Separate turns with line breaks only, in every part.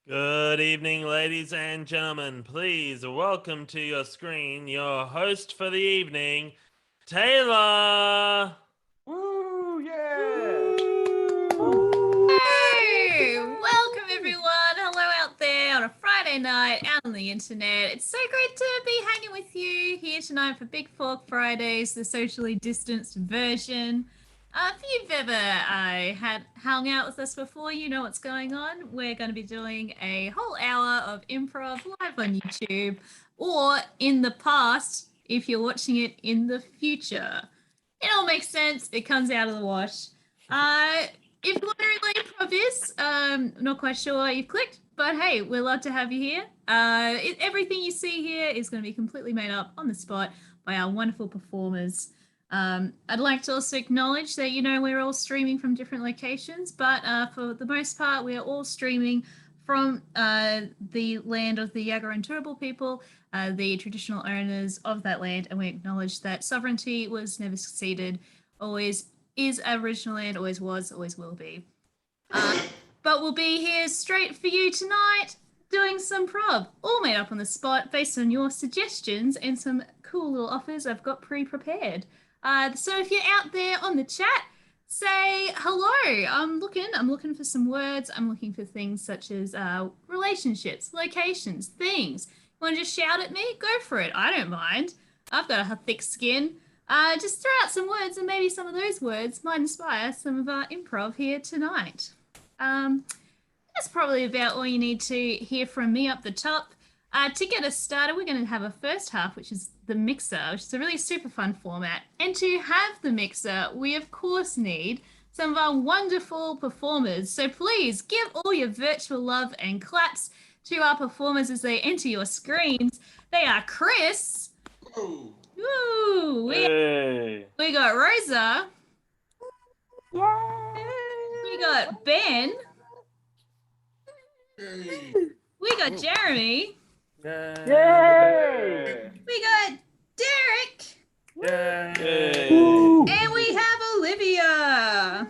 Good evening, ladies and gentlemen. Please welcome to your screen your host for the evening, Taylor.
Woo! Yeah!
Hey! Welcome everyone. Hello out there on a Friday night out on the internet. It's so great to be hanging with you here tonight for Big Fork Fridays, the socially distanced version. If you've ever had hung out with us before, you know what's going on. We're going to be doing a whole hour of improv live on YouTube, or in the past, if you're watching it in the future. It all makes sense. It comes out of the wash. If you wondering what improv is, not quite sure why you've clicked, but hey, we'd love to have you here. Everything you see here is going to be completely made up on the spot by our wonderful performers. I'd like to also acknowledge that, we're all streaming from different locations, but for the most part, we are all streaming from the land of the Yagara and Turrbal people, the traditional owners of that land, and we acknowledge that sovereignty was never ceded, always is Aboriginal land, always was, always will be. But we'll be here straight for you tonight, doing some prov, all made up on the spot based on your suggestions and some cool little offers I've got pre-prepared. So if you're out there on the chat, say hello. I'm looking for some words. I'm looking for things such as relationships, locations, things. You want to just shout at me? Go for it. I don't mind. I've got a thick skin. Just throw out some words, and maybe some of those words might inspire some of our improv here tonight. That's probably about all you need to hear from me up the top. To get us started, we're going to have a first half, which is the mixer, which is a really super fun format. And to have the mixer, we of course need some of our wonderful performers. So please give all your virtual love and claps to our performers as they enter your screens. They are Chris.
Woo!
Woo! We got Rosa.
Yay!
We got Ben.
Yay!
We got Jeremy.
Yay!
We got Derek.
Yay!
And we have Olivia.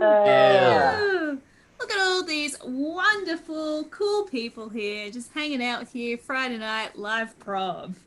Yeah.
Woo! Look at all these wonderful, cool people here just hanging out with you Friday night live prov.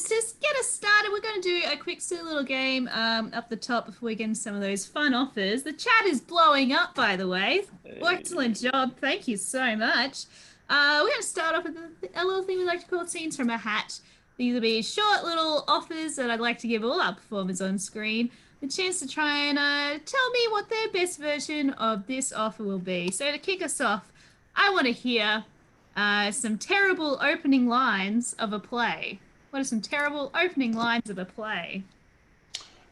Just get us started. We're going to do a quick silly little game up the top before we get into some of those fun offers. The chat is blowing up, by the way. Excellent job. Thank you so much. We're going to start off with a little thing we like to call scenes from a hat. These will be short little offers that I'd like to give all our performers on screen the chance to try and tell me what their best version of this offer will be. So to kick us off, I want to hear some terrible opening lines of a play. What are some terrible opening lines of a play?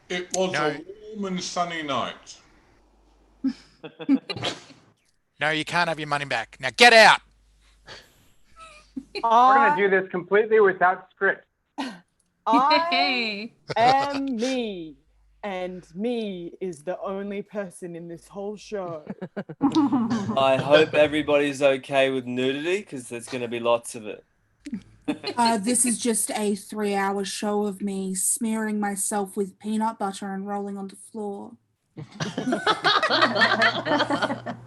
It was a warm and sunny night.
No, you can't have your money back. Now get out.
We're gonna do this completely without script.
I
Hey.
am me, and me is the only person in this whole show.
I hope everybody's okay with nudity because there's going to be lots of it.
This is just a 3-hour show of me smearing myself with peanut butter and rolling on the floor.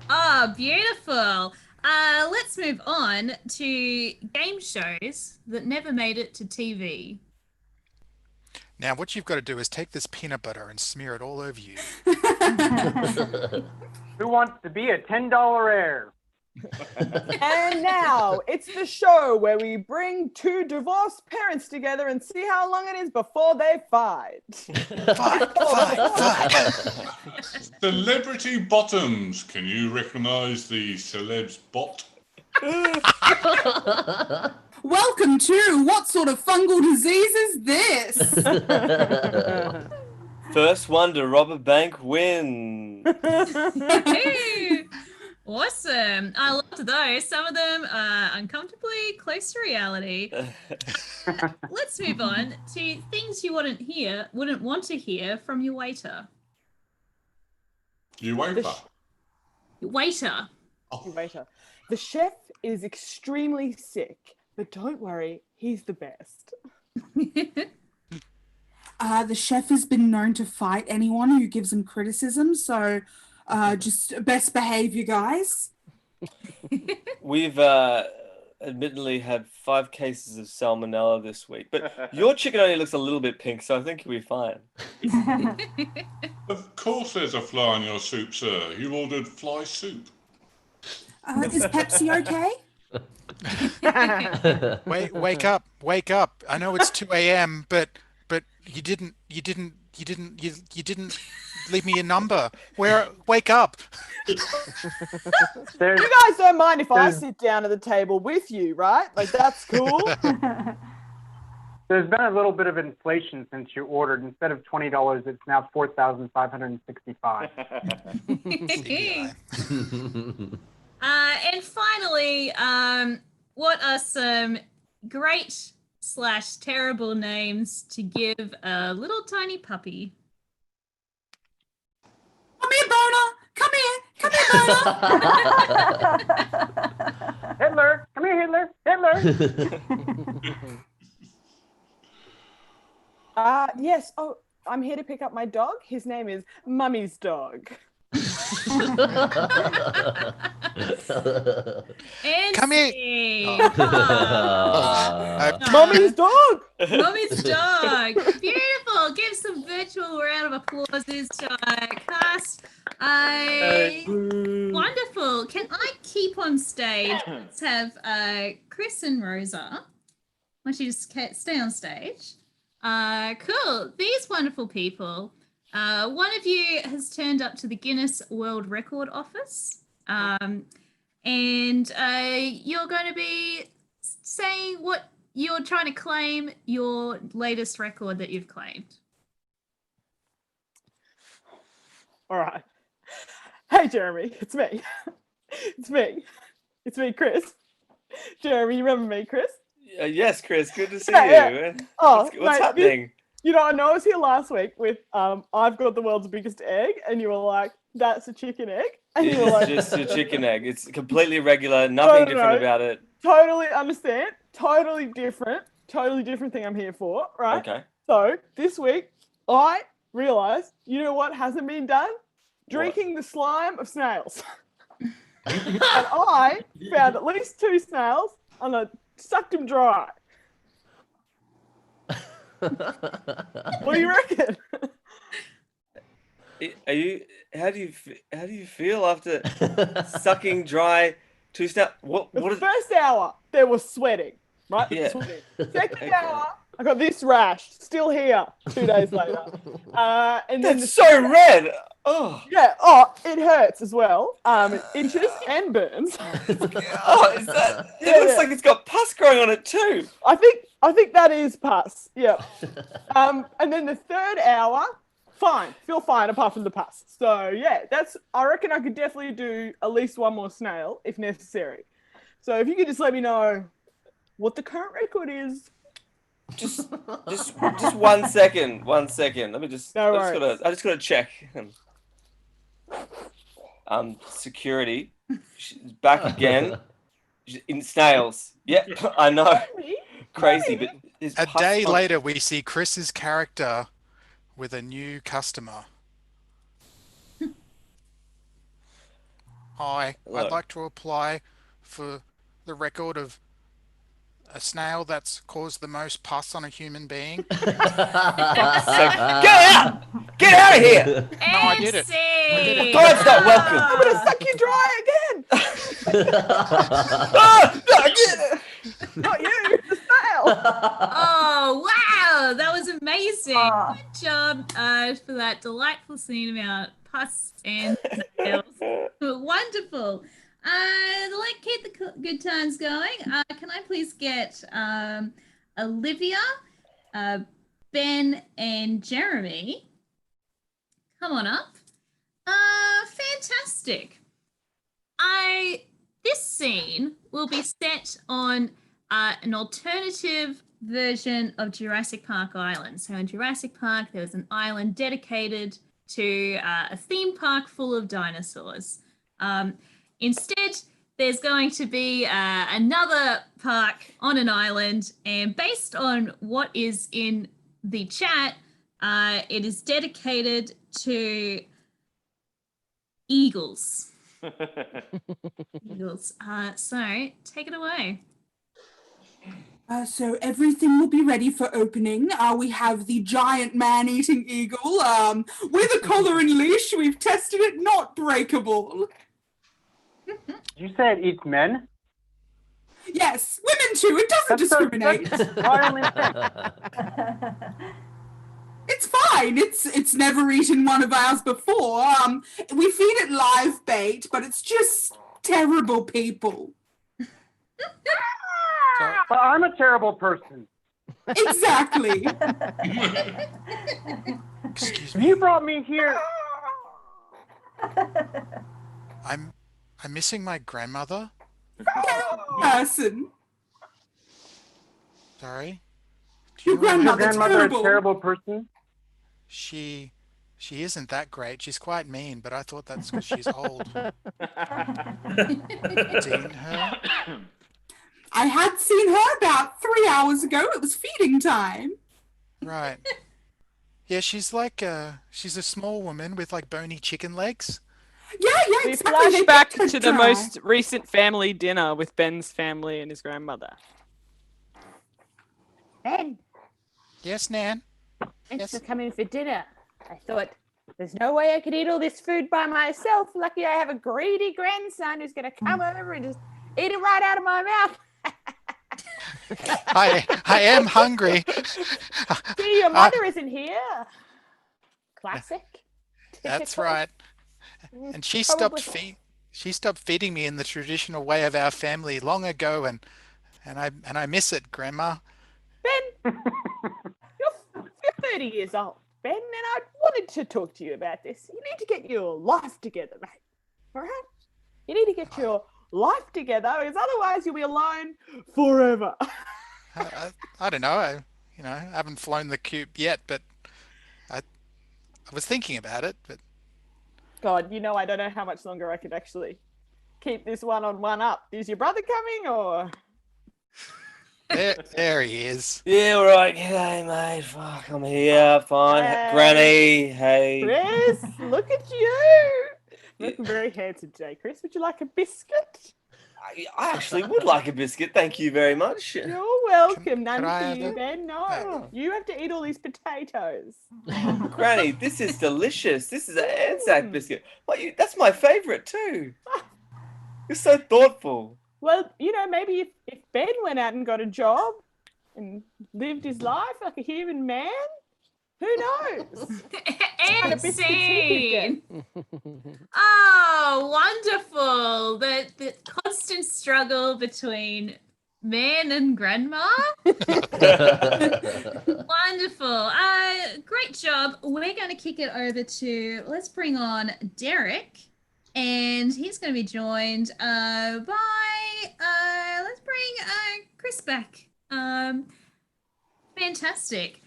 Oh, beautiful. Let's move on to game shows that never made it to TV.
Now what you've got to do is take this peanut butter and smear it all over you.
Who wants to be a $10 heir?
And now it's the show where we bring two divorced parents together and see how long it is before they fight.
Fight.
Celebrity bottoms. Can you recognise the celebs bot?
Welcome to What Sort of Fungal Disease Is This?
First one to rob a bank wins.
Hey, awesome. I loved those. Some of them are uncomfortably close to reality. Let's move on to things you wouldn't want to hear from your waiter.
You wafer.
Your waiter.
Waiter. The chef is extremely sick, but don't worry, he's the best.
The chef has been known to fight anyone who gives him criticism, so just best behave, you guys.
We've admittedly had 5 cases of salmonella this week, but your chicken only looks a little bit pink, so I think you'll be fine.
Of course there's a fly in your soup, sir. You ordered fly soup.
Is Pepsi okay?
Wake up, wake up. I know it's 2 a.m., but you didn't leave me a number. Wake up.
There's,
You guys don't mind if I sit down at the table with you, right? Like, that's cool.
there's been a little bit of inflation since you ordered. Instead of $20, it's now $4,565.
And finally, what are some great / terrible names to give a little tiny puppy?
Come here, Boner. Come here, Boner.
Hitler! Come here, Hitler! Hitler!
Yes. Oh, I'm here to pick up my dog. His name is Mummy's dog.
And
Come here.
Steve.
Mummy's dog!
Mommy's dog. Beautiful. Give some virtual round of applause to our cast. Wonderful. Can I keep on stage? Let's have Chris and Rosa. Why don't you just stay on stage? Cool. These wonderful people. One of you has turned up to the Guinness World Record Office. And you're going to be saying what you're trying to claim your latest record that you've claimed.
All right. Hey, Jeremy, it's me. It's me, Chris. Jeremy, you remember me, Chris?
Yes, Chris, good to see
Yeah,
you.
Oh,
What's
mate,
happening?
You know, I know I was here last week with I've got the world's biggest egg, and you were like, that's a chicken egg. And you were
It's
like,
just a chicken egg. It's completely regular, nothing different about it.
totally understand. Totally different thing I'm here for, right?
Okay.
So this week, I realized, you know what hasn't been done? Drinking the slime of snails. And I found at least 2 snails and I sucked them dry. What do you reckon?
How do you feel after sucking dry 2 snails?
The first hour, there was sweating, right?
Yeah.
Sweating. Second hour, I got this rash, still here 2 days later. And then
That's so red. Oh.
Yeah, it hurts as well. It itches and burns.
Oh, is that? It looks like it's got pus growing on it too.
I think that is pus. Yeah. And then the third hour, fine, feel fine apart from the pus. So yeah, I reckon I could definitely do at least 1 more snail if necessary. So if you could just let me know what the current record is.
Just 1 second. 1 second. Let me just.
No
I
worries.
just gotta check. Security. She's back again. In snails. Yeah, I know. Crazy, but
A day later, we see Chris's character with a new customer. Hi,
Hello.
I'd like to apply for the record of a snail that's caused the most pus on a human being.
Get out! Get out of here!
No, I did it.
God's not welcome.
I'm gonna suck you dry again. Not you, the snail.
Oh, wow. That was amazing. Good job for that delightful scene about pus and snails. Wonderful. Let's keep the good times going. Can I please get Olivia, Ben, and Jeremy? Come on up. Fantastic. This scene will be set on an alternative version of Jurassic Park Island. So in Jurassic Park, there was an island dedicated to a theme park full of dinosaurs. Instead, there's going to be another park on an island, and based on what is in the chat, it is dedicated to eagles. Eagles. So take it away.
So everything will be ready for opening. We have the giant man-eating eagle with a collar and leash. We've tested it, not breakable.
You said it eats men?
Yes, women too. It doesn't discriminate.
Entirely
It's fine. It's never eaten one of ours before. We feed it live bait, but it's just terrible people.
But I'm a terrible person.
Exactly.
Excuse me.
You brought me here.
I'm missing my grandmother.
Person.
Sorry.
Your
Your
grandmother
grandmother a
terrible.
terrible person?
She isn't that great. She's quite mean, but I thought that's because she's old. Seen her?
I had seen her about 3 hours ago. It was feeding time.
Right. Yeah, she's like she's a small woman with like bony chicken legs.
Yeah,
We
exactly.
flash
They
back
kept her
to the
dry.
most recent family dinner with Ben's family and his grandmother.
Ben,
Yes, Nan.
thanks
Yes.
for coming for dinner. I thought there's no way I could eat all this food by myself. Lucky I have a greedy grandson who's going to come over and just eat it right out of my mouth.
I am hungry.
See, your mother isn't here. Classic.
That's
Typical.
right. And she
Probably-
stopped feeding me in the traditional way of our family long ago, and I miss it, Grandma.
Ben, you're 30 years old, Ben, and I wanted to talk to you about this. You need to get your life together, mate. All right? You need to get your life together, because otherwise you'll be alone forever.
I don't know. I haven't flown the coop yet, but I was thinking about it. But
God, I don't know how much longer I could actually keep this one-on-one up. Is your brother coming, or...?
there he is.
Yeah, all right. G'day, mate. Fuck, I'm here. Fine.
Hey.
Granny, hey.
Chris, look at you! Looking very handsome today, Chris. Would you like a biscuit?
I actually would like a biscuit. Thank you very much.
You're welcome. None
could I
for
have
you,
a-
Ben. No, you have to eat all these potatoes.
Granny, this is delicious. This is an Anzac biscuit. That's my favourite too. You're so thoughtful.
Well, maybe if Ben went out and got a job and lived his life like a human man, who knows?
And
biscuits he
scene. Oh, wonderful. The constant struggle between man and grandma. Wonderful. Great job. We're going to kick it over to, let's bring on Derek. And he's going to be joined by, let's bring Chris back. Fantastic.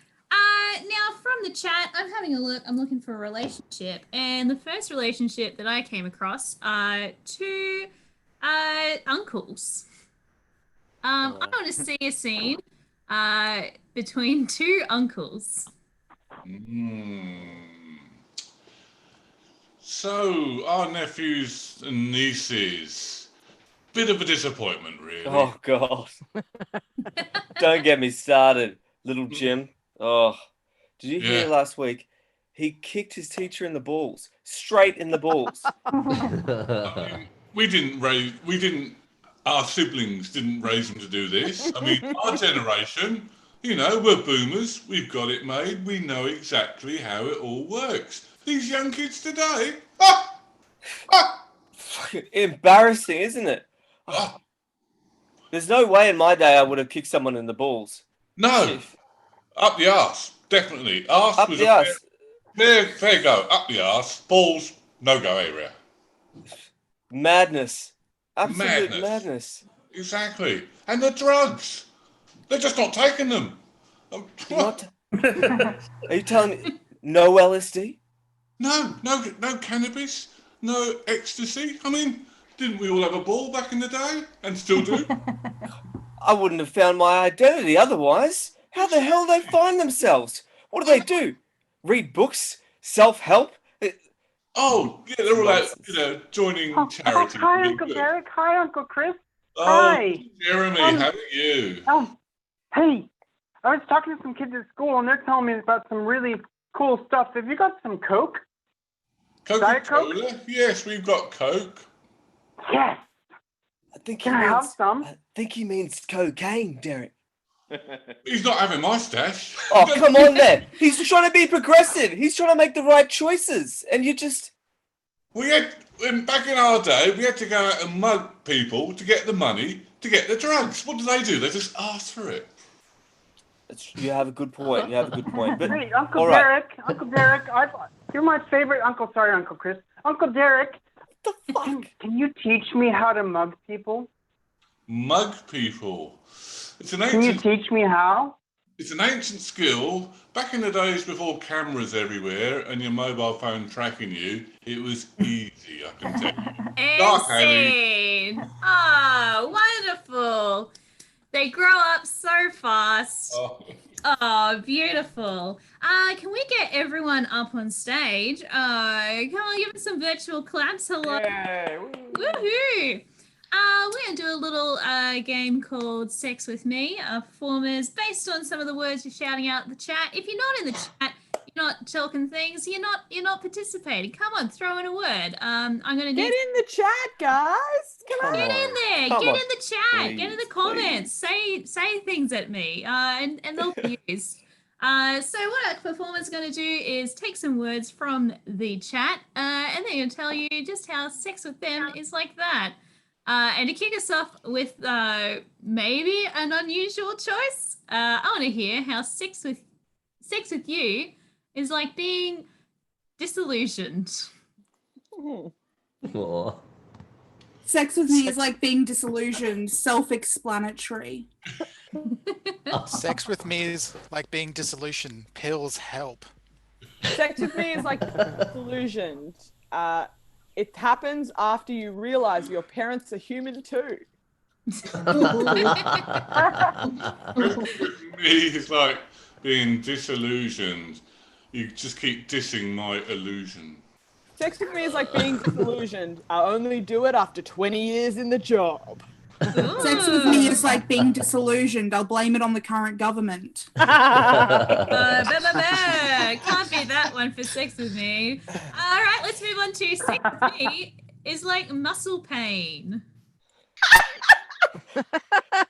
Now from the chat, I'm having a look. I'm looking for a relationship, and the first relationship that I came across are two uncles. I want to see a scene between two uncles.
So, our nephews and nieces, bit of a disappointment, really.
Oh, God. Don't get me started, little Jim. Oh, did you hear
Yeah.
last week? He kicked his teacher in the balls, straight in the balls.
I mean, our siblings didn't raise them to do this. I mean, our generation, we're boomers. We've got it made. We know exactly how it all works. These young kids today,
Fucking embarrassing, isn't it? There's no way in my day I would have kicked someone in the balls.
no, up the arse, definitely. Arse
Up
was
the
a
arse.
fair go. Up the arse, balls, no go area.
Madness. Absolute
Madness.
madness.
Exactly. And the drugs, they're just not taking them.
What? Are you telling me no LSD?
No cannabis, no ecstasy. I mean, didn't we all have a ball back in the day and still do?
I wouldn't have found my identity otherwise. How the hell do they find themselves? What do? Read books? Self-help?
Oh, yeah, they're all out, joining charity.
Hi, Uncle Derek. Hi, Uncle Chris.
Oh,
Hi.
Jeremy, how are you?
Oh, hey. I was talking to some kids at school, and they're telling me about some really cool stuff. Have you got some Coke? Diet Coke?
Coca-Cola? Yes, we've got Coke.
Yes. Can I have some?
I think he means cocaine, Derek.
He's not having my stash.
Oh, come on then. He's trying to be progressive. He's trying to make the right choices. And you just...
Back in our day, we had to go out and mug people to get the money to get the drugs. What do? They just ask for it.
You have a good point. But,
Hey, Uncle
all right.
Derek. Uncle Derek, you're my favorite uncle. Sorry, Uncle Chris. Uncle Derek.
What the fuck?
Can you teach me how to mug people?
Mug people.
Can you teach me how?
It's an ancient skill. Back in the days before cameras everywhere and your mobile phone tracking you, it was easy, I can tell you.
Insane. Oh, wonderful. They grow up so fast. Oh, beautiful. Can we get everyone up on stage? Come on, give us some virtual claps. Hello.
Yay.
Woohoo. We're going to do a little game called Sex With Me. Performers, based on some of the words you're shouting out in the chat. If you're not in the chat, you're not talking things, you're not participating. Come on, throw in a word. I'm going to
Get in the chat, guys. Come on.
Get in there.
Come
Get
on.
in the chat.
Please,
Get in the comments. Say things at me. And they'll be used. So what our performer's going to do is take some words from the chat, and they're going to tell you just how sex with them is like that. And to kick us off with maybe an unusual choice, I want to hear how sex with you is like being disillusioned.
Aw.
Sex with me is like being disillusioned, self-explanatory.
Sex with me is like being disillusioned. Pills help.
Sex with me is like delusioned. It happens after you realize your parents are human too.
It's like being disillusioned. You just keep dissing my illusion.
Sex with me is like being disillusioned. I only do it after 20 years in the job.
Sex with me is like being disillusioned. I'll blame it on the current government.
Can't be that one for sex with me. All right, let's move on to sex with me is like muscle pain.
Oh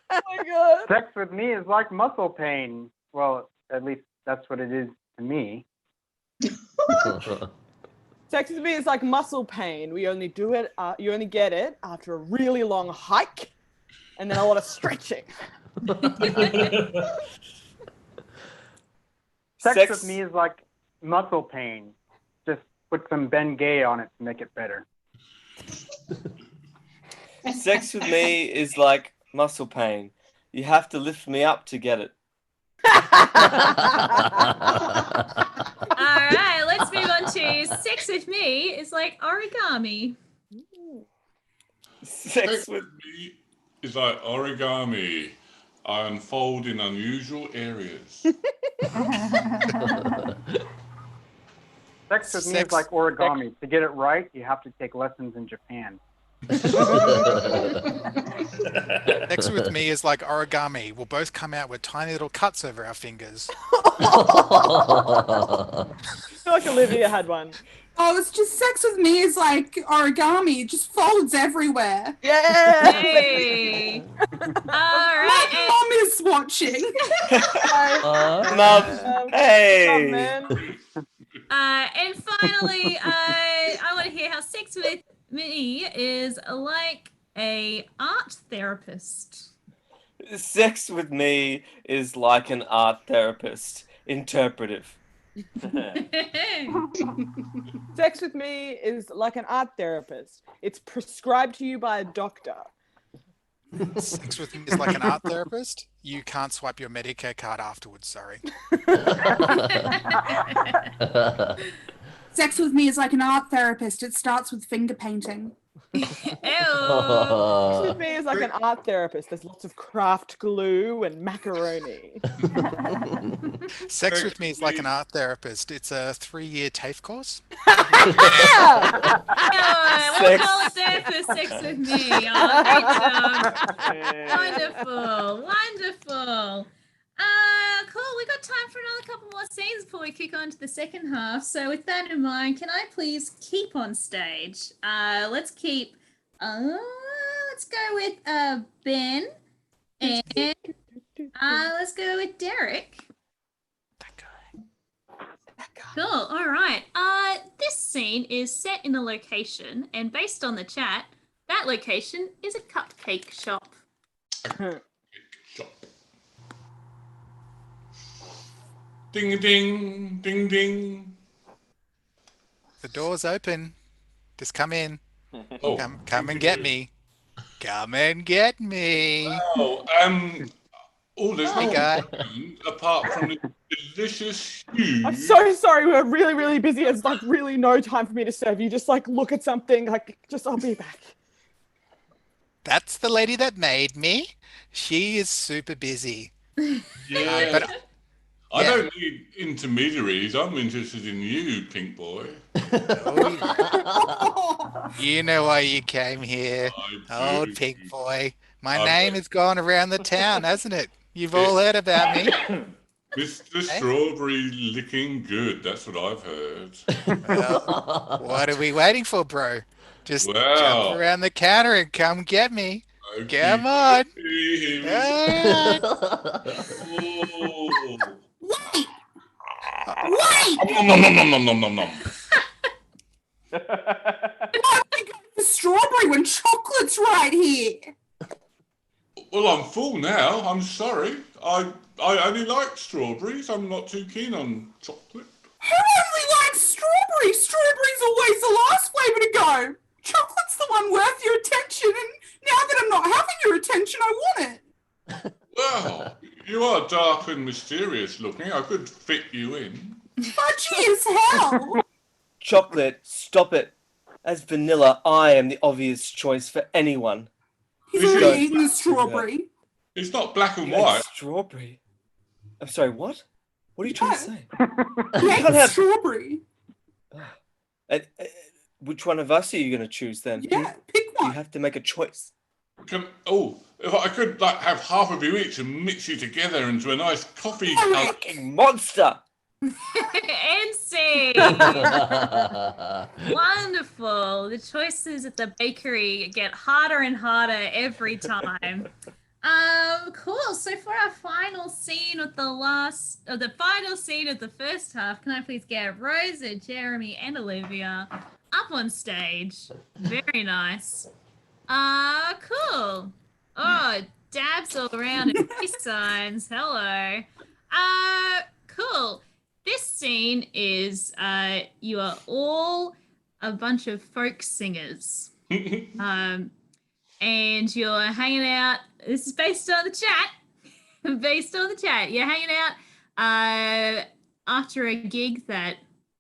my god.
Sex with me is like muscle pain. Well, at least that's what it is to me.
Sex with me is like muscle pain. We only do it. You only get it after a really long hike, and then a lot of stretching.
Sex with me is like muscle pain. Just put some Ben Gay on it to make it better.
Sex with me is like muscle pain. You have to lift me up to get it.
All right, let's move on to sex with me is like origami.
Sex with
me is like origami. I unfold in unusual areas.
Sex with me is like origami. To get it right, you have to take lessons in Japan.
Sex with me is like origami. We'll both come out with tiny little cuts over our fingers.
I feel like Olivia had one.
Oh, it's just sex with me is like origami. It just folds everywhere.
Yeah.
Hey. All
My
right.
mom is watching.
Mum. Hey.
Come, man.
And finally, I want to hear how sex with me is like a art therapist.
Sex with me is like an art therapist. Interpretive.
Sex with me is like an art therapist. It's prescribed to you by a doctor.
Sex with me is like an art therapist. You can't swipe your Medicare card afterwards, sorry.
Sex with me is like an art therapist. It starts with finger painting.
Sex with me is like an art therapist. There's lots of craft glue and macaroni.
Sex with me is like an art therapist. It's a 3-year TAFE course.
Yeah, we'll call it there for Sex with Me. Oh, great job. Wonderful. Cool. We got time for another couple more scenes before we kick on to the second half. So with that in mind, can I please keep on stage? Let's go with Ben, and let's go with Derek. Cool. All right. This scene is set in a location, and based on the chat, that location is a cupcake shop.
Ding ding ding ding.
The door's open. Just come in.
Oh,
Come and get me. Come and get me.
Oh, there's
Hey,
no
guy.
apart from the delicious huge.
I'm so sorry. We're really, really busy. It's like really no time for me to serve you. Just like look at something. I'll be back.
That's the lady that made me. She is super busy.
Yeah,
But
I don't need intermediaries. I'm interested in you, pink boy.
you know why you came here.
I
Oh,
do.
pink boy. My
I
name
bet.
has gone around the town, hasn't it? You've all heard about me.
Mr. Strawberry licking good. That's what I've heard.
Well, what are we waiting for, bro? Just
Wow.
jump around the counter and come get me.
Okay.
Come on.
Here we
Oh.
go.
Wait!
Nom nom nom nom nom nom nom nom.
Why are we going for strawberry when chocolate's right here?
Well, I'm full now. I'm sorry. I only like strawberries. I'm not too keen on chocolate.
Who only likes strawberry? Strawberry's always the last flavour to go. Chocolate's the one worth your attention, and now that I'm not having your attention, I want it.
Well, you are dark and mysterious looking. I could fit you in.
Fudgy as hell.
Chocolate, stop it. As vanilla, I am the obvious choice for anyone.
He's
This
already
is-
eaten the strawberry.
It's not black and
You ate
white.
strawberry. I'm sorry, what? What are you trying to say?
He ate
can't have-
strawberry.
Which one of us are you going to choose then?
Yeah, pick
You
one.
have to make a choice.
If I could have half of you each and mix you together into a nice coffee
All
cup.
right.
Fucking monster!
And see. Wonderful. The choices at the bakery get harder and harder every time. Cool. So for our final scene of the final scene of the first half, can I please get Rosa, Jeremy, and Olivia up on stage? Very nice. Cool. Oh, dabs all around and peace signs. Hello. Cool. This scene is you are all a bunch of folk singers. And you're hanging out. This is based on the chat. You're hanging out after a gig that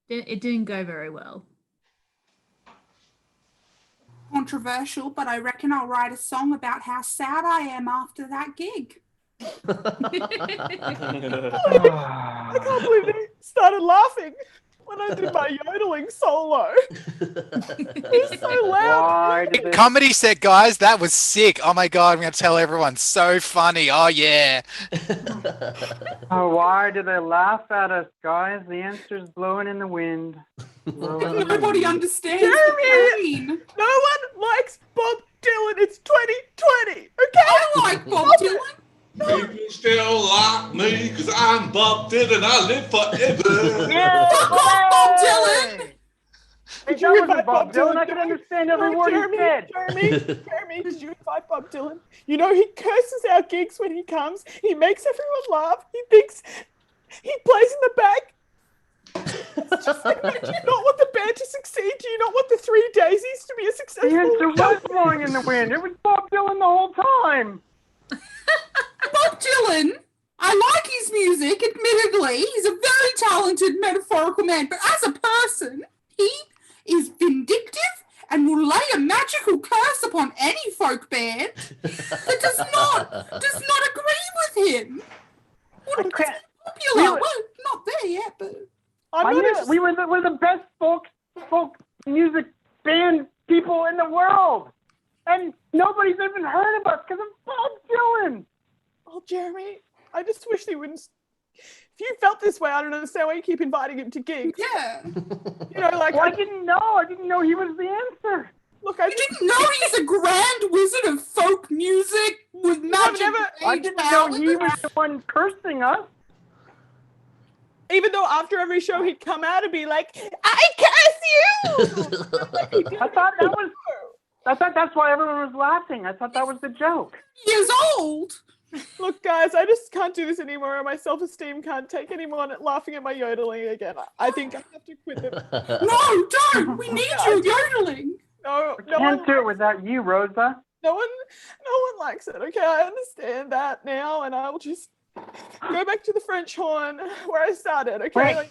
it didn't go very well.
Controversial, but I reckon I'll write a song about how sad I am after that gig.
I can't believe they started laughing when I did my yodeling solo. It was so loud.
Why did they...
Comedy set, guys. That was sick. Oh my god, I'm going to tell everyone. So funny. Oh yeah.
Why do they laugh at us, guys? The answer's blowing in the wind.
Nobody understands
Jeremy!
the pain.
No one likes Bob Dylan. It's 2020. Okay.
I like Bob Dylan.
People still like me because I'm Bob Dylan. I live forever.
Fuck off, Bob Dylan.
Hey,
Did
that
you
wasn't
invite
Bob Dylan. I can understand every word he said.
Jeremy, did you invite Bob Dylan? You know, he curses our gigs when he comes. He makes everyone laugh. He thinks he plays in the back. It's just like, do you not want the band to succeed? Do you not want the Three Daisies to be a
The
successful?
answer was blowing in the wind. It was Bob Dylan the whole time.
Bob Dylan, I like his music, admittedly. He's a very talented metaphorical man, but as a person, he is vindictive and will lay a magical curse upon any folk band that does not agree with him. Wouldn't be popular. Well, not there yet, but
we're the best folk music band people in the world, and nobody's even heard of us because of Bob Dylan.
Oh, Jeremy, I just wish they wouldn't. If you felt this way, I don't understand why you keep inviting him to gigs.
Yeah.
I didn't know. I didn't know he was the answer.
Look, you didn't know he's a grand wizard of folk music with magic.
I didn't know he was the one cursing us.
Even though after every show he'd come out and be like, "I curse you!"
I thought that's why everyone was laughing. I thought that was the joke.
Years old.
Look, guys, I just can't do this anymore. My self-esteem can't take any more laughing at my yodeling again. I think I have to quit them.
No, don't. We need your yodeling.
No,
I can't do it without you, Rosa.
No one likes it. Okay, I understand that now, and I'll just go back to the French horn where I started. Okay,
wait.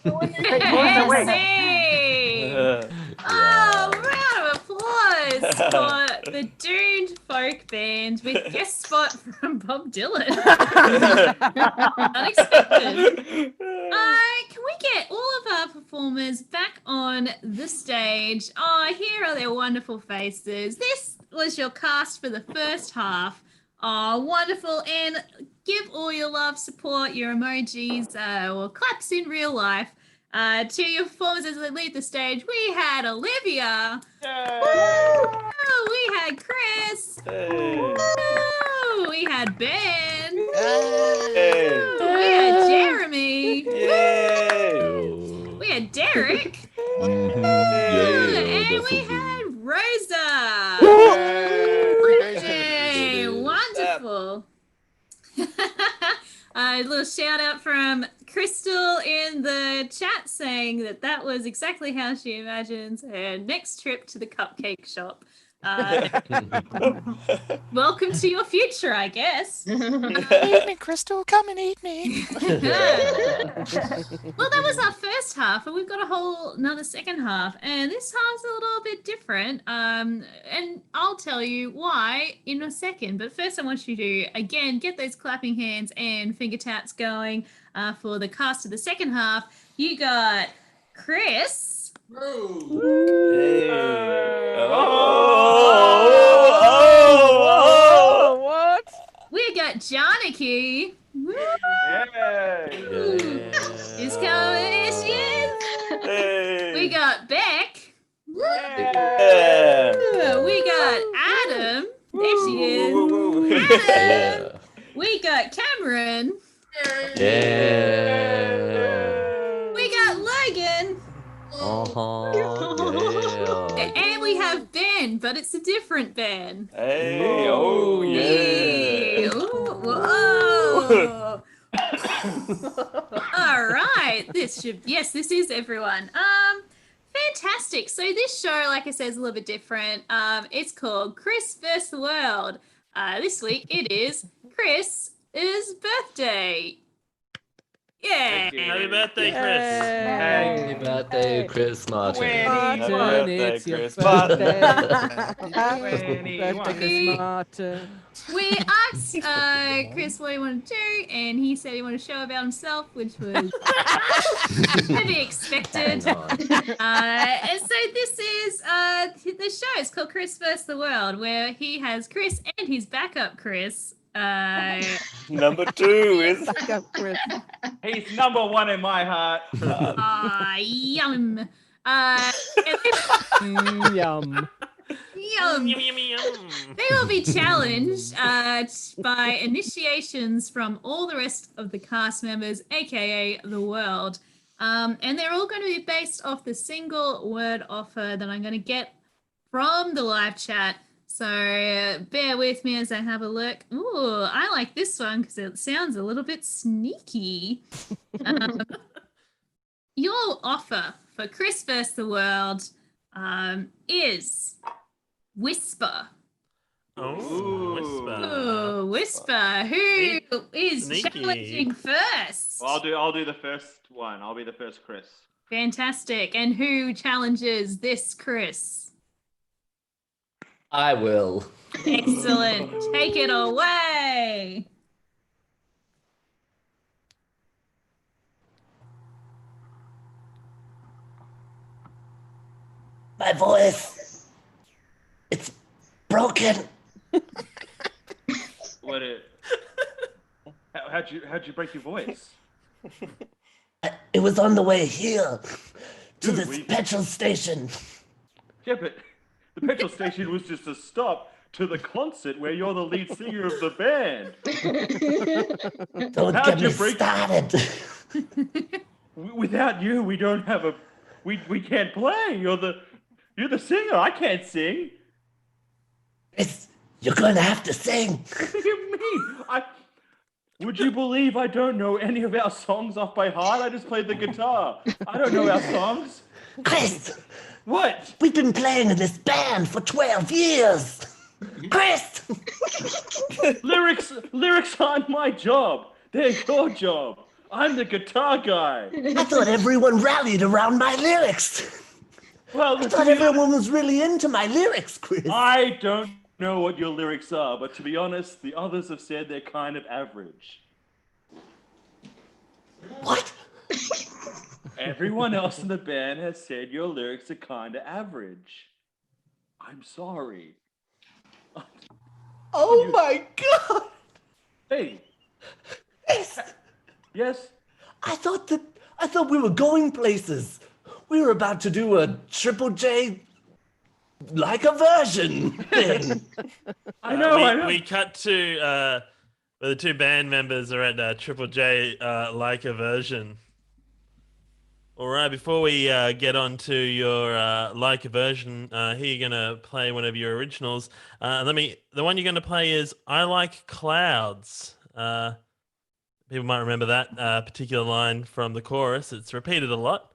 Oh, round of applause for the Doomed Folk Band with guest spot from Bob Dylan. Unexpected. Can we get all of our performers back on the stage? Oh, here are their wonderful faces. This was your cast for the first half. Oh, wonderful. And give all your love, support, your emojis, or claps in real life to your performers as they leave the stage. We had Olivia. Woo! We had Chris. Woo! We had Ben. Woo! We had Jeremy. Woo! We had Derek. And we had Rosa. Yay! Wonderful. A little shout out from Crystal in the chat saying that was exactly how she imagines her next trip to the cupcake shop. Welcome to your future, I guess.
Eat me, Crystal. Come and eat me.
Well, that was our first half, and we've got a whole another second half, and this half's a little bit different. And I'll tell you why in a second. But first, I want you to again get those clapping hands and finger taps going for the cast of the second half. You got Chris.
What?
We got Janaki. Is coming. Here she is. We got Beck. We got Adam. There she is. Adam. We got Cameron. We got Logan. And we have Ben, but it's a different Ben.
Hey, oh yeah.
Whoa. All right. This is everyone. Fantastic. So this show, like I said, is a little bit different. It's called Chris vs. the World. This week it is Chris's birthday. Yeah.
Happy birthday, Chris.
Happy birthday, Chris Martin.
Happy birthday, Chris
birthday.
Martin.
Chris Martin.
We asked Chris what he wanted to do, and he said he wanted to show about himself, which was to be expected. And so this is the show. It's called Chris vs. the World, where he has Chris and his backup Chris.
Number 2 is
he's number 1 in my heart.
Yum.
Yum.
Yum. They will be challenged by initiations from all the rest of the cast members, aka the world. And they're all going to be based off the single word offer that I'm going to get from the live chat. So bear with me as I have a look. Ooh, I like this one because it sounds a little bit sneaky. Your offer for Chris vs. the World is Whisper.
Oh, Whisper.
Ooh, Whisper. Who is
Sneaky.
challenging first?
Well, I'll do the first one. I'll be the first Chris.
Fantastic. And who challenges this Chris?
I will.
Excellent. Take it away.
My voice. It's broken.
What? How'd you break your voice?
It was on the way here to
Dude,
this petrol station.
Yeah, but the petrol station was just a stop to the concert where you're the lead singer of the band.
Don't get me started.
Without you, we don't have a. We can't play. You're the singer. I can't sing.
You're going to have to sing.
What do you mean? Would you believe I don't know any of our songs off by heart? I just played the guitar. I don't know our songs.
Chris!
What?
We've been playing in this band for 12 years. Chris!
Lyrics aren't my job. They're your job. I'm the guitar guy.
I thought everyone rallied around my lyrics.
Well,
I thought everyone was really into my lyrics, Chris.
I don't know what your lyrics are, but to be honest, the others have said they're kind of average.
What?
Everyone else in the band has said your lyrics are kind of average. I'm sorry.
Oh my God!
Hey. Yes?
I thought we were going places. We were about to do a Triple J like a version thing.
I know.
We cut to where the two band members are at Triple J like a version. All right, before we get on to your like a version, here you're gonna play one of your originals. The one you're gonna play is "I Like Clouds." People might remember that particular line from the chorus. It's repeated a lot.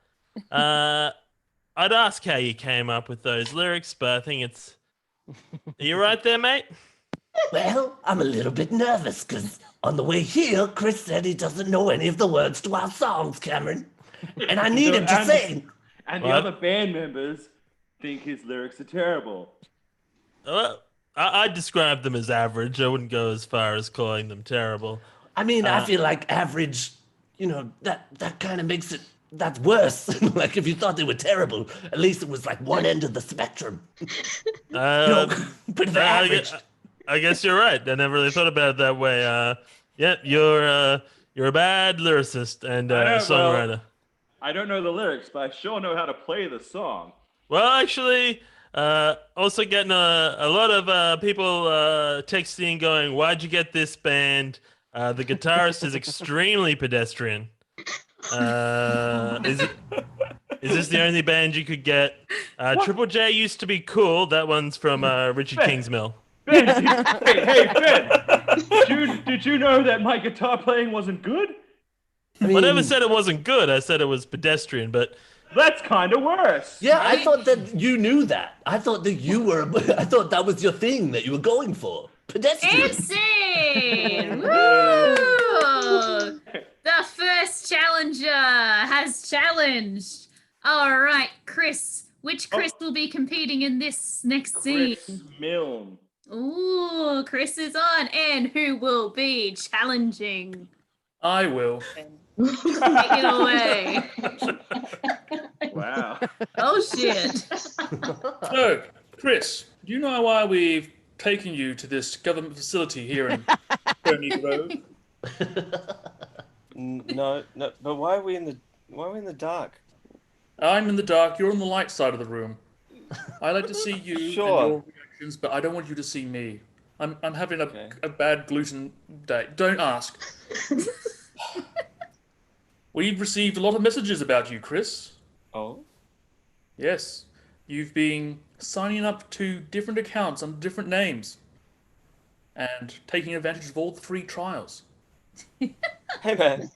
I'd ask how you came up with those lyrics, but I think it's... Are you right there, mate?
Well, I'm a little bit nervous because on the way here, Chris said he doesn't know any of the words to our songs, Cameron. And I need him to sing.
And the other band members think his lyrics are terrible.
I'd describe them as average. I wouldn't go as far as calling them terrible.
I mean, I feel like average, that kind of makes it... That's worse. Like, if you thought they were terrible, at least it was like one end of the spectrum. But average.
I guess you're right. I never really thought about it that way. You're a bad lyricist and songwriter.
Well, I don't know the lyrics, but I sure know how to play the song.
Well, actually, also getting a lot of people texting going, "Why'd you get this band? The guitarist is extremely pedestrian." Is this the only band you could get? Triple J used to be cool. That one's from Richard Kingsmill.
Ben, Ben, did you know that my guitar playing wasn't good?
I mean,
I never said it wasn't good. I said it was pedestrian, but
that's kind of worse.
Yeah, I thought that you knew that. I thought that was your thing that you were going for. Pedestrian.
Insane! Woo! The first challenger has challenged. All right, Chris. Which Chris will be competing in this next scene?
Chris Milne.
Ooh, Chris is on. And who will be challenging?
I will.
Take it away.
Wow.
Oh, shit.
So, Chris, do you know why we've taken you to this government facility here in Ferny Grove?
No, but why are we in the dark?
I'm in the dark, you're on the light side of the room. I like to see you and your reactions, but I don't want you to see me. I'm having a bad gluten day. Don't ask. We've received a lot of messages about you, Chris.
Oh?
Yes. You've been signing up to different accounts under different names and taking advantage of all the free trials.
Hey man.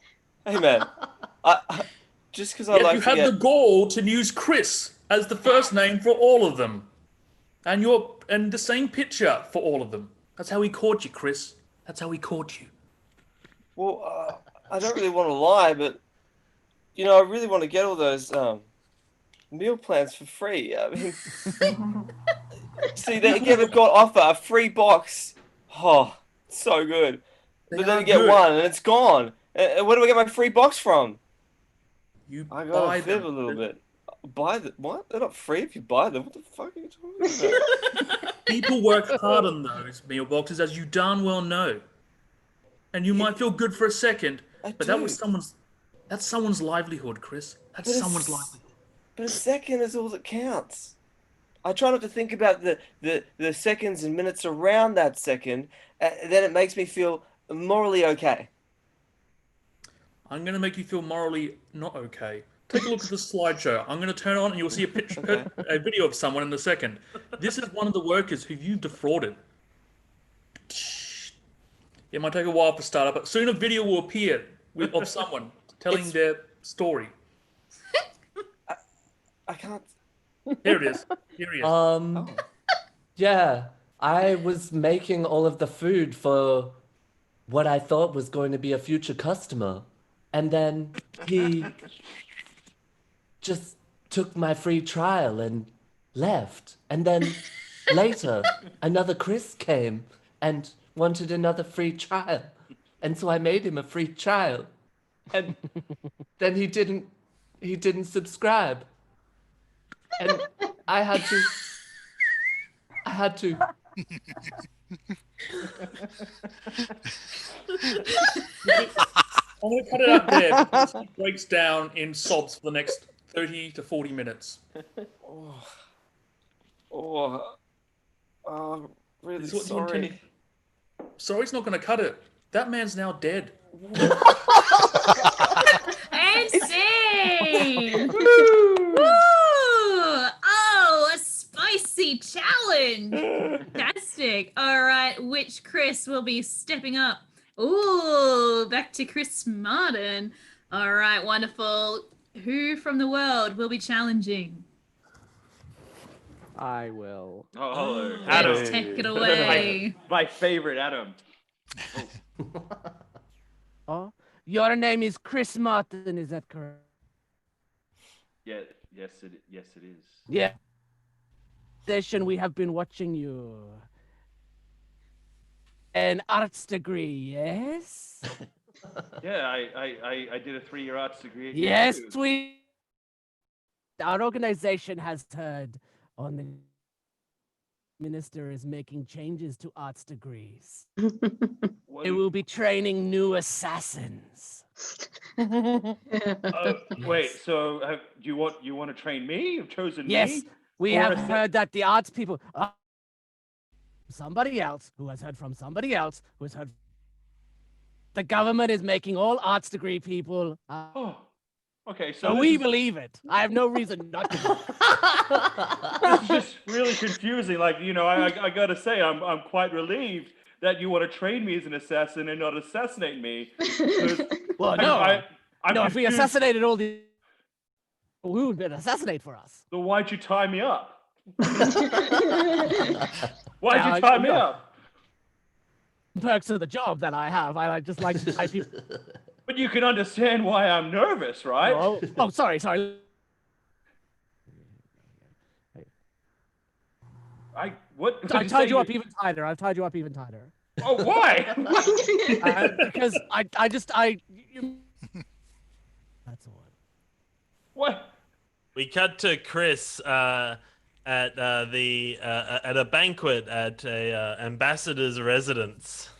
Just because
you had the gall to use Chris as the first name for all of them, and the same picture for all of them. That's how he caught you, Chris. That's how he caught you.
Well, I don't really want to lie, but I really want to get all those meal plans for free. I mean, See, they give a god offer a free box. Oh, so good. But then you get one and it's gone. Where do I get my free box from? I gotta fib a little bit. Buy the what? They're not free if you buy them. What the fuck are you talking about?
People work hard on those meal boxes, as you darn well know. And you might feel good for a second, but that's someone's livelihood, Chris. That's someone's livelihood.
But a second is all that counts. I try not to think about the seconds and minutes around that second. Then it makes me feel morally okay.
I'm going to make you feel morally not okay. Take a look at the slideshow. I'm going to turn on and you'll see a picture, a video of someone in a second. This is one of the workers who you defrauded. It might take a while to start up, but soon a video will appear of someone telling their story.
I can't.
Here it is. Here he is.
Yeah, I was making all of the food for what I thought was going to be a future customer. And then he just took my free trial and left. And then later, another Chris came and wanted another free trial. And so I made him a free trial. And then he didn't subscribe. And I had to.
I'm going to cut it out there because it breaks down in sobs for the next 30 to 40 minutes.
Really
This is what you
sorry.
intended. Sorry's not going to cut it. That man's now dead.
And scene! Woo! Oh, a spicy challenge! Fantastic. All right, which Chris will be stepping up? Ooh, back to Chris Martin. All right, wonderful. Who from the world will be challenging?
I will.
Oh, hello.
Let's
Adam.
take it away.
My favorite, Adam.
Oh, your name is Chris Martin, is that correct?
Yeah, yes it is.
Yeah. Session, we have been watching you. An arts degree, yes?
Yeah, I did a 3-year arts degree.
Yes, our organization has heard on the minister is making changes to arts degrees. They will be training new assassins.
Wait, so you want to train me? You've chosen me?
Yes, we
Or
have
is it-
heard that the arts people. Somebody else who has heard from somebody else who has heard. The government is making all arts degree people.
Okay,
So
this
we
is-
believe it. I have no reason not to.
This is just really confusing. Like, I gotta say, I'm quite relieved that you want to train me as an assassin and not assassinate me.
Well,
I'm
no, if we
confused.
assassinated all the, who would assassinate for us?
So why'd you tie me up? Why'd you tie me up?
Perks of the job that I have. I just like to tie people.
But you can understand why I'm nervous, right?
Oh, sorry.
What?
I tied you up even tighter. I've tied you up even tighter.
Oh, why?
Because that's all.
What?
We cut to Chris at a banquet at a ambassador's residence.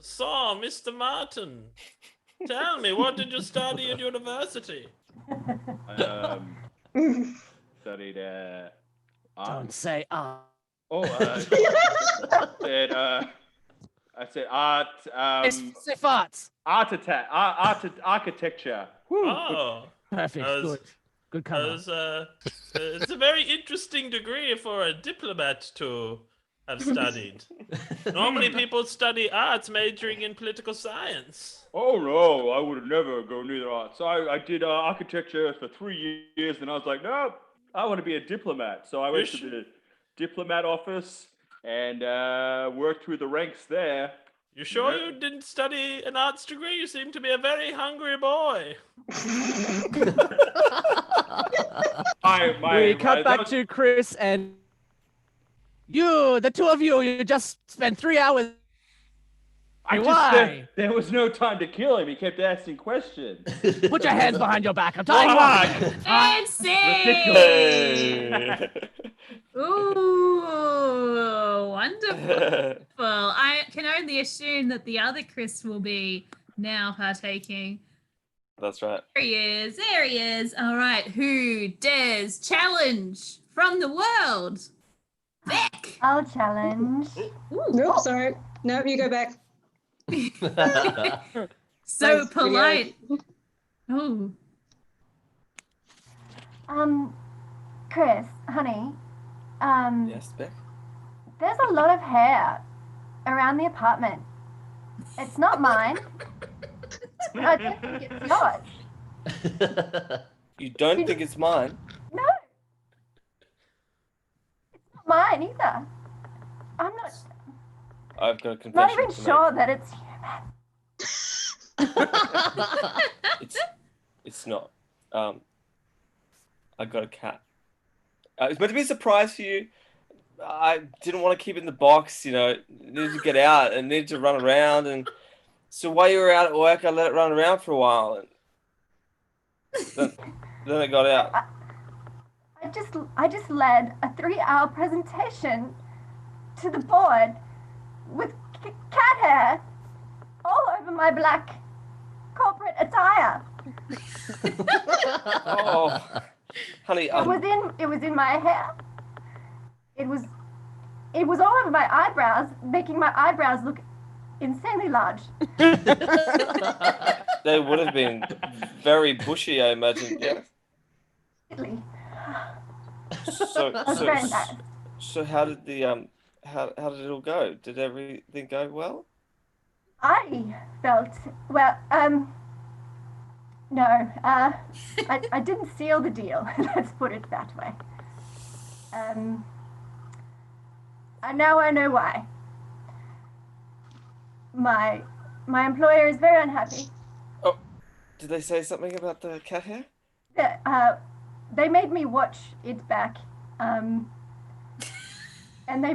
So, Mr. Martin, tell me, what did you study at university?
Studied art.
Don't say
Oh, I said art.
Say farts.
Architecture. Woo.
Oh,
Perfect. Good cover.
It's a very interesting degree for a diplomat to have studied. Normally, people study arts majoring in political science.
Oh no, I would never go near the arts. I did architecture for 3 years, and I was like, nope, I want to be a diplomat. So I went to the diplomat office and worked through the ranks there.
You sure you didn't study an arts degree? You seem to be a very hungry boy.
I
we cut back to Chris and the two of you just spent 3 hours. Why?
There was no time to kill him. He kept asking questions.
Put your hands behind your back. I'm telling you what.
Fancy! Ooh, wonderful. I can only assume that the other Chris will be now partaking.
That's right.
There he is. There he is. All right. Who dares challenge from the world? Beck.
I'll challenge.
Nope, sorry. No, you go back.
So polite. Oh.
Chris, honey.
Yes, Beck?
There's a lot of hair around the apartment. It's not mine. I don't think it's yours.
You don't think it's mine?
No. It's not mine either. I'm not.
I've got a confession
Not even
to
sure that it's
make. It's not. I got a cat. It's meant to be a surprise for you. I didn't want to keep it in the box, needed to get out and needed to run around. And so while you were out at work, I let it run around for a while. And then it got out.
I just led a 3-hour presentation to the board with cat hair all over my black corporate attire.
Oh, honey,
It was in my hair. It was all over my eyebrows, making my eyebrows look insanely large.
They would have been very bushy, I imagine. Yeah. So how did the how did it all go? Did everything go well?
I felt no. I didn't seal the deal. Let's put it that way. Now I know why. My employer is very unhappy.
Oh, did they say something about the cat hair?
They made me watch it back, and they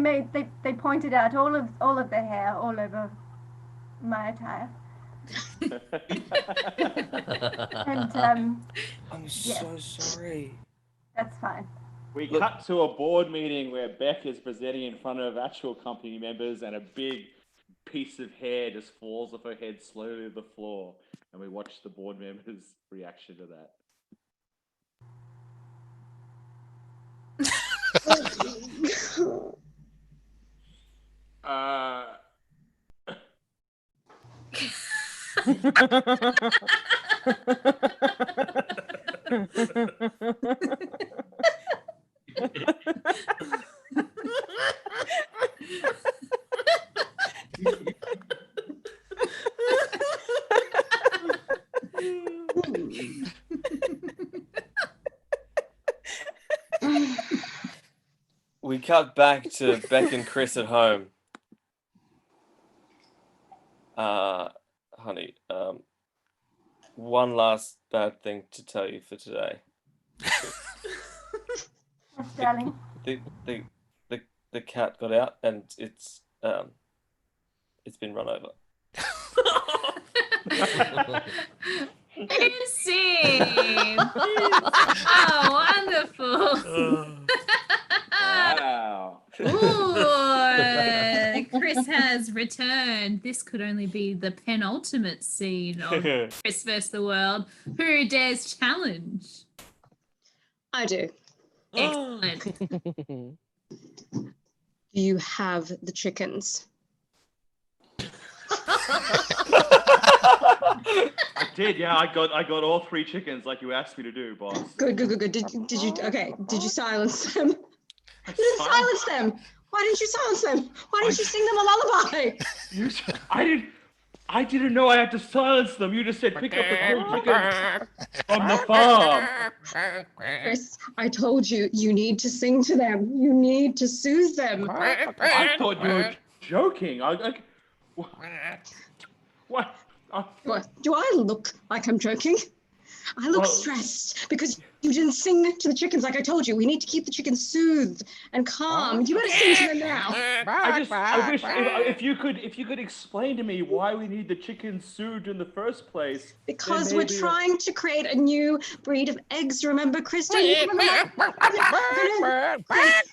pointed out all of the hair all over my attire. And
I'm so sorry.
That's fine.
We cut to a board meeting where Beck is presenting in front of actual company members, and a big piece of hair just falls off her head slowly to the floor, and we watch the board members' reaction to that.
We cut back to Beck and Chris at home. Honey, one last bad thing to tell you for today.
Yes, darling.
The cat got out and it's been run over.
Insane! Oh, wonderful!
Wow!
Ooh, Chris has returned. This could only be the penultimate scene of Chris vs. the World. Who dares challenge?
I do.
Excellent.
Do you have the chickens?
I did, yeah. I got all 3 chickens like you asked me to do, boss.
Good. Did you silence them? You didn't silence them. Why didn't you silence them? Why didn't you sing them a lullaby?
I didn't know I had to silence them. You just said pick up the 3 chickens from the farm.
Chris, I told you, you need to sing to them. You need to soothe them.
I thought you were joking. What?
What? Do I look like I'm joking? I look stressed because you didn't sing to the chickens like I told you. We need to keep the chickens soothed and calm. You better sing to them now.
I wish if you could explain to me why we need the chickens soothed in the first place.
Because we're trying to create a new breed of eggs. Remember, Kristen? You remember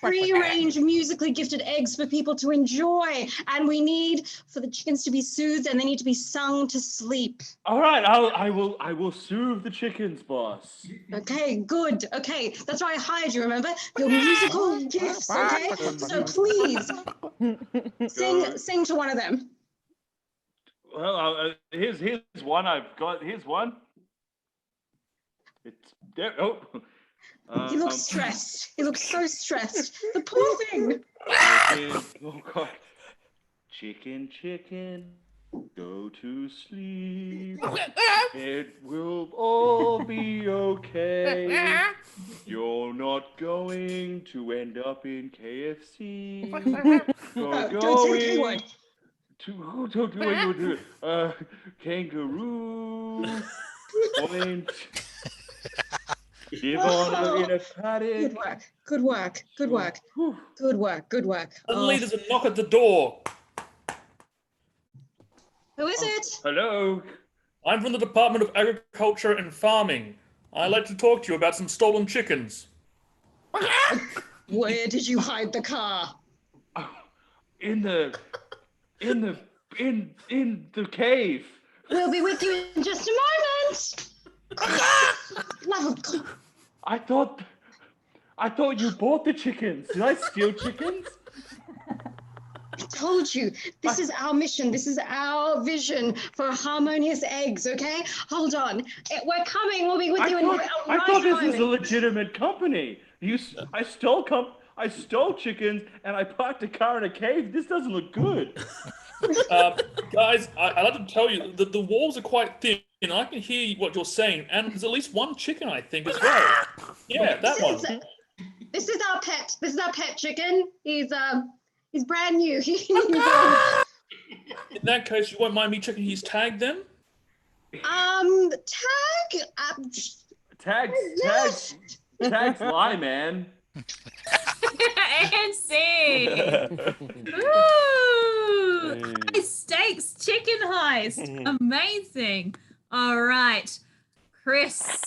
free-range, musically gifted eggs for people to enjoy, and we need for the chickens to be soothed, and they need to be sung to sleep.
All right, I will soothe the chickens, boss.
Okay, good. Okay, that's why I hired you. Remember your musical gifts. Okay, so please sing to one of them.
Well, here's one I've got. Here's one. It's there. Oh.
He looks stressed. He looks so stressed. The poor thing.
Oh God. Chicken, chicken, go to sleep. It will all be okay. You're not going to end up in KFC.
Don't say the K word.
Don't do what you do. Kangaroo. Point. Live on in a paddock.
Good work. Good work. Good work. Good work.
Suddenly there's a knock at the door.
Who is it?
Hello.
I'm from the Department of Agriculture and Farming. I'd like to talk to you about some stolen chickens.
Where did you hide the car?
In the cave.
We'll be with you in just a moment. Love of God.
I thought you bought the chickens. Did I steal chickens?
I told you, this is our mission. This is our vision for harmonious eggs, okay? Hold on. We're coming. We'll be with you in a right
I thought this was
moment.
a legitimate company. I stole chickens and I parked a car in a cave. This doesn't look good.
Guys, I'd like to tell you that the walls are quite thin. I can hear what you're saying, and there's at least one chicken, I think, as well. Yeah, that one.
This is our pet. This is our pet chicken. He's brand new.
In that case, you won't mind me checking his tag then?
Tags lie, man.
And scene. Ooh, high stakes chicken heist. Amazing. All right, Chris,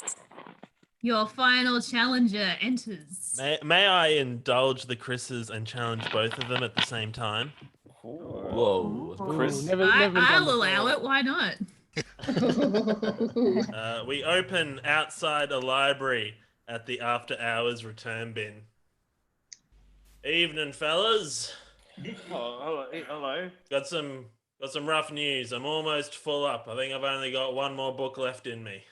your final challenger enters.
May I indulge the Chris's and challenge both of them at the same time?
Whoa.
Chris.
I'll allow it. Why not?
We open outside a library at the after hours return bin. Evening, fellas.
Oh, hello.
Got some rough news. I'm almost full up. I think I've only got one more book left in me.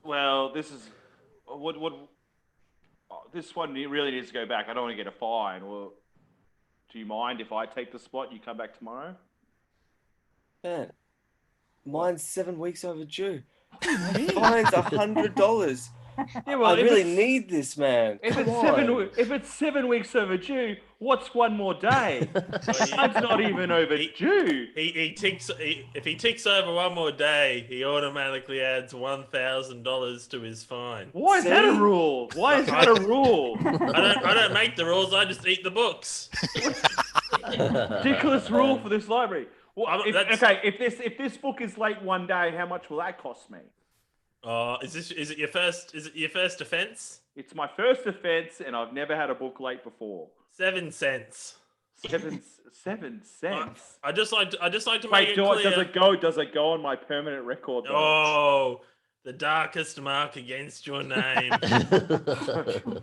Well, this is this one really needs to go back. I don't want to get a fine. Well, do you mind if I take the spot and you come back tomorrow?
Man, mine's 7 weeks overdue. Mine's $100.
Yeah, well,
I really need this, man.
If it's 7 weeks overdue, what's one more day? That's not even overdue.
If he ticks over one more day, he automatically adds $1,000 to his fine.
Why is that a rule? Why is that a rule?
I don't make the rules. I just eat the books.
Ridiculous rule for this library. Well, if this book is late one day, how much will that cost me?
Is it your first offence?
It's my first offence, and I've never had a book late before.
7 cents.
7 cents.
I just like to
Wait,
make it clear.
Does it go on my permanent record? Though?
Oh, the darkest mark against your name.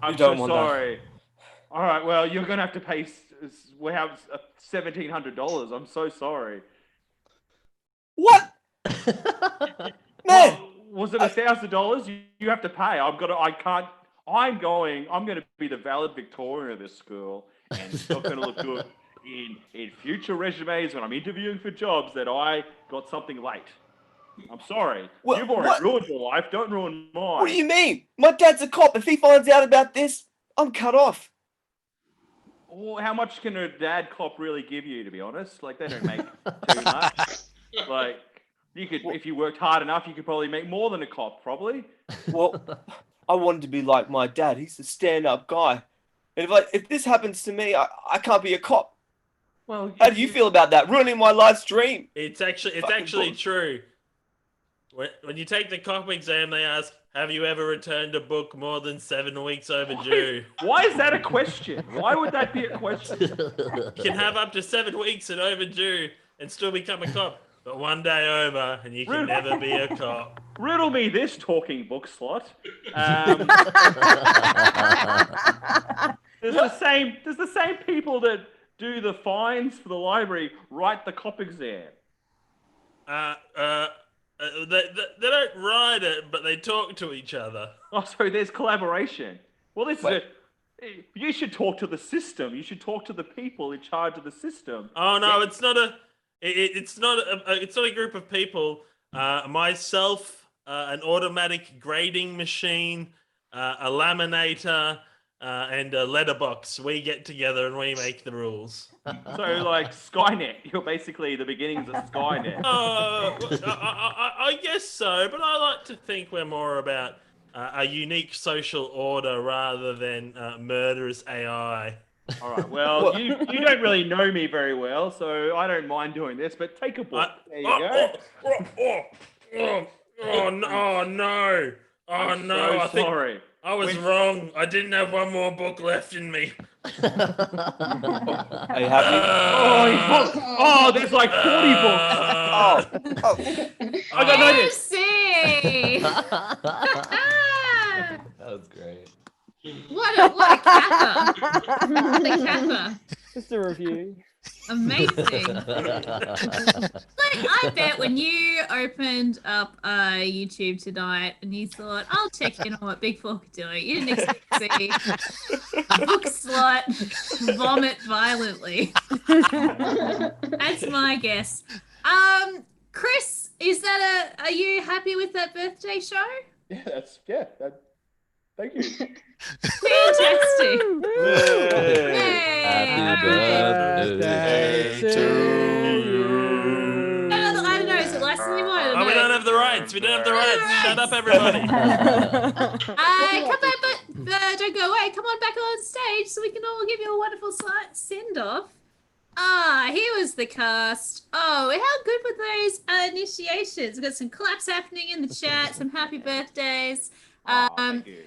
I'm so sorry. All right, well, you're gonna have to pay. We have $1,700. I'm so sorry.
What? Man.
Was it $1,000? You have to pay. I'm going to be the valedictorian of this school, and it's not going to look good in future resumes when I'm interviewing for jobs that I got something late. I'm sorry.
Well,
you've already ruined your life. Don't ruin mine.
What do you mean? My dad's a cop. If he finds out about this, I'm cut off.
Well, how much can a dad cop really give you, to be honest? Like, they don't make too much. Like,
You could, if you worked hard enough, you could probably make more than a cop, probably.
Well, I wanted to be like my dad. He's a stand-up guy. And if this happens to me, I can't be a cop.
Well,
how do you feel about that? Ruining my life's dream.
It's actually true. When you take the cop exam, they ask, "Have you ever returned a book more than 7 weeks overdue?"
Why is that a question? Why would that be a question?
You can have up to 7 weeks in overdue and still become a cop, but one day over and you can never be a cop.
Riddle me this, talking book slot. Does the same people that do the fines for the library write the cop exam?
They don't write it, but they talk to each other.
Oh, so there's collaboration. Well, you should talk to the system. You should talk to the people in charge of the system.
Oh no, it's not a group of people. Myself, an automatic grading machine, a laminator, and a letterbox. We get together and we make the rules.
So, like Skynet, you're basically the beginnings of Skynet.
I guess so, but I like to think we're more about a unique social order rather than murderous AI.
All right. Well, you don't really know me very well, so I don't mind doing this. But take a book. There you go.
Oh no!
I'm so sorry.
I was wrong. I didn't have one more book left in me.
Are you happy?
There's like 40 books.
I got
noticed.
That was great.
What a kappa. What a kappa.
Just a review.
Amazing. I bet when you opened up YouTube tonight and you thought, I'll check in on what Big Fork are doing, you didn't expect to see a book slot vomit violently. That's my guess. Chris, are you happy with that birthday show?
Yeah, thank you.
Fantastic.
Happy birthday to you.
I don't know, is it licensing one?
Oh, we don't have the rights. Shut up, everybody.
Come back, but don't go away. Come on back on stage so we can all give you a wonderful send-off. Here was the cast. Oh, how good were those initiations? We've got some claps happening in the chat, some happy birthdays.
Thank you.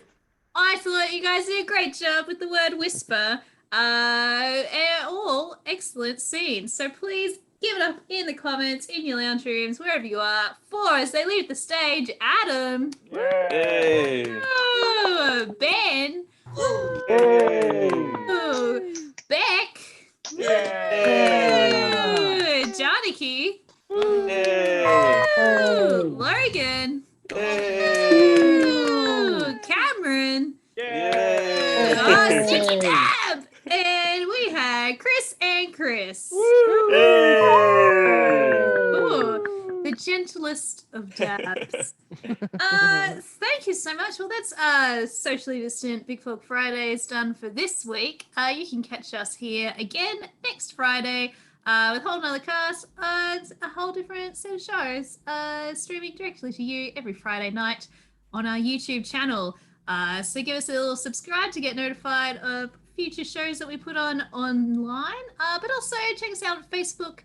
I thought you guys did a great job with the word whisper. And all excellent scenes. So please give it up in the comments, in your lounge rooms, wherever you are. For as they leave the stage, Adam.
Hey.
Ooh, Ben.
Hey.
Ooh, Beck.
Hey.
Ooh, Janiki.
Hey.
Ooh, Logan.
Hey.
Ooh, Cameron.
Yay.
Oh, Stitchy Dab. And we had Chris and Chris. Ooh, the gentlest of dabs. Thank you so much. Well, that's Socially Distant Big Fork Fridays done for this week. You can catch us here again next Friday with a whole nother cast and a whole different set of shows streaming directly to you every Friday night on our YouTube channel. So give us a little subscribe to get notified of future shows that we put on online, but also check us out on Facebook,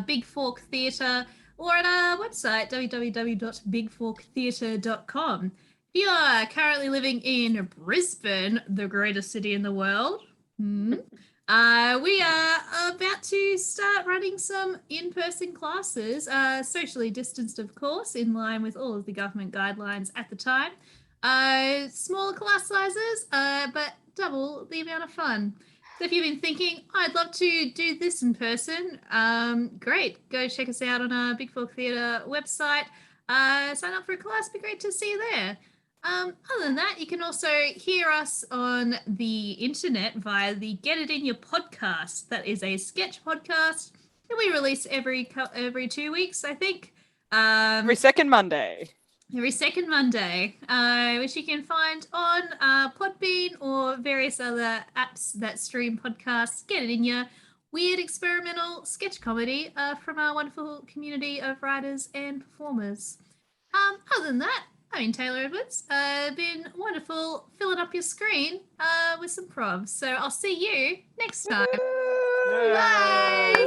Big Fork Theatre, or at our website, www.bigforktheatre.com. If you are currently living in Brisbane, the greatest city in the world, we are about to start running some in-person classes, socially distanced, of course, in line with all of the government guidelines at the time. Smaller class sizes, but double the amount of fun. So if you've been thinking, I'd love to do this in person, great. Go check us out on our Big Fork Theatre website. Sign up for a class. It'd be great to see you there. Other than that, you can also hear us on the internet via the Get It In Your podcast. That is a sketch podcast that we release every 2 weeks, I think.
Every second Monday.
Every second Monday, which you can find on Podbean or various other apps that stream podcasts. Get it in your weird experimental sketch comedy from our wonderful community of writers and performers. Other than that, I've been Taylor Edwards. Been wonderful filling up your screen with some provs. So I'll see you next time. Bye.